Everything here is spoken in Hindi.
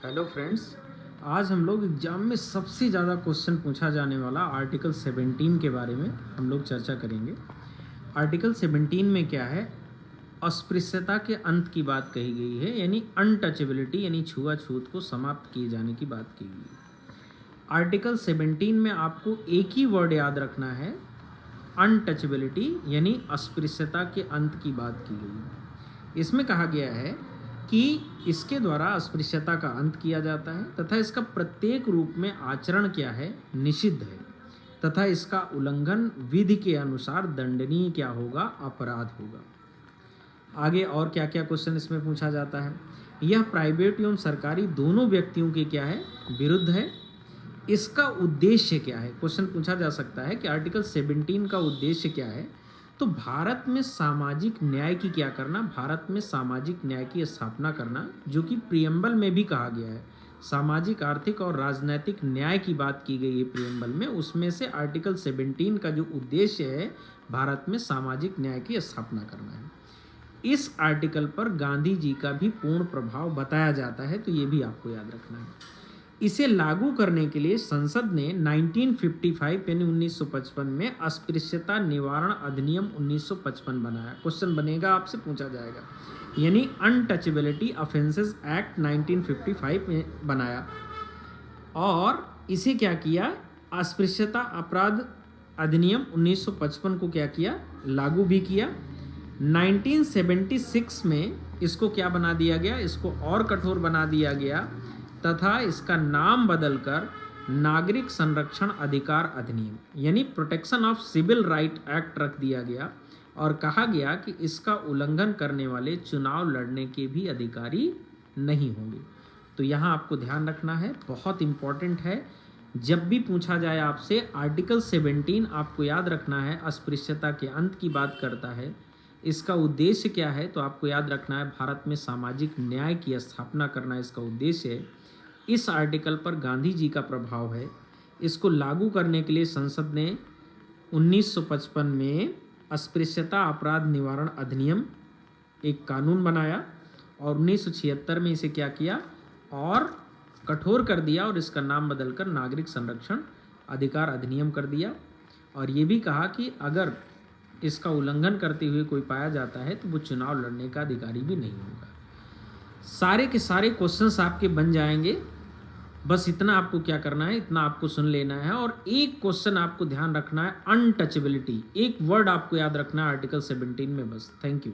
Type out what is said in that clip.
हेलो फ्रेंड्स, आज हम लोग एग्जाम में सबसे ज़्यादा क्वेश्चन पूछा जाने वाला आर्टिकल 17 के बारे में हम लोग चर्चा करेंगे। आर्टिकल 17 में क्या है, अस्पृश्यता के अंत की बात कही गई है, यानी अनटचेबिलिटी यानी छुआछूत को समाप्त किए जाने की बात की गई है। आर्टिकल 17 में आपको एक ही वर्ड याद रखना है, अनटचेबिलिटी यानी अस्पृश्यता के अंत की बात की गई है। इसमें कहा गया है कि इसके द्वारा अस्पृश्यता का अंत किया जाता है तथा इसका प्रत्येक रूप में आचरण क्या है, निषिद्ध है तथा इसका उल्लंघन विधि के अनुसार दंडनीय क्या होगा, अपराध होगा। आगे और क्या क्या क्वेश्चन इसमें पूछा जाता है। यह प्राइवेट एवं सरकारी दोनों व्यक्तियों के क्या है, विरुद्ध है। इसका उद्देश्य क्या है, क्वेश्चन पूछा जा सकता है कि आर्टिकल 17 का उद्देश्य क्या है। तो भारत में सामाजिक न्याय की क्या करना, भारत में सामाजिक न्याय की स्थापना करना, जो कि प्रियम्बल में भी कहा गया है। सामाजिक, आर्थिक और राजनैतिक न्याय की बात की गई है प्रियम्बल में, उसमें से आर्टिकल 17 का जो उद्देश्य है, भारत में सामाजिक न्याय की स्थापना करना है। इस आर्टिकल पर गांधी जी का भी पूर्ण प्रभाव बताया जाता है, तो ये भी आपको याद रखना है। इसे लागू करने के लिए संसद ने 1955 यानी 1955 में अस्पृश्यता निवारण अधिनियम 1955 बनाया। क्वेश्चन बनेगा, आपसे पूछा जाएगा, यानी अनटचेबिलिटी ऑफेंसेस एक्ट 1955 में बनाया। और इसे क्या किया, अस्पृश्यता अपराध अधिनियम 1955 को क्या किया, लागू भी किया। 1976 में इसको क्या बना दिया गया, इसको और कठोर बना दिया गया तथा इसका नाम बदलकर नागरिक संरक्षण अधिकार अधिनियम यानी protection of civil right act रख दिया गया। और कहा गया कि इसका उल्लंघन करने वाले चुनाव लड़ने के भी अधिकारी नहीं होंगे। तो यहाँ आपको ध्यान रखना है, बहुत इंपॉर्टेंट है। जब भी पूछा जाए आपसे, आर्टिकल 17 आपको याद रखना है, अस्पृश्यता के अंत की बात करता है। इसका उद्देश्य क्या है, तो आपको याद रखना है, भारत में सामाजिक न्याय की स्थापना करना इसका उद्देश्य है। इस आर्टिकल पर गांधी जी का प्रभाव है। इसको लागू करने के लिए संसद ने 1955 में अस्पृश्यता अपराध निवारण अधिनियम एक कानून बनाया और 1976 में इसे क्या किया, और कठोर कर दिया और इसका नाम बदलकर नागरिक संरक्षण अधिकार अधिनियम कर दिया। और ये भी कहा कि अगर इसका उल्लंघन करते हुए कोई पाया जाता है तो वो चुनाव लड़ने का अधिकारी भी नहीं होगा। सारे के सारे क्वेश्चंस आपके बन जाएंगे। बस इतना आपको क्या करना है, इतना आपको सुन लेना है। और एक क्वेश्चन आपको ध्यान रखना है, अनटचेबिलिटी, एक वर्ड आपको याद रखना है आर्टिकल 17 में, बस। Thank you.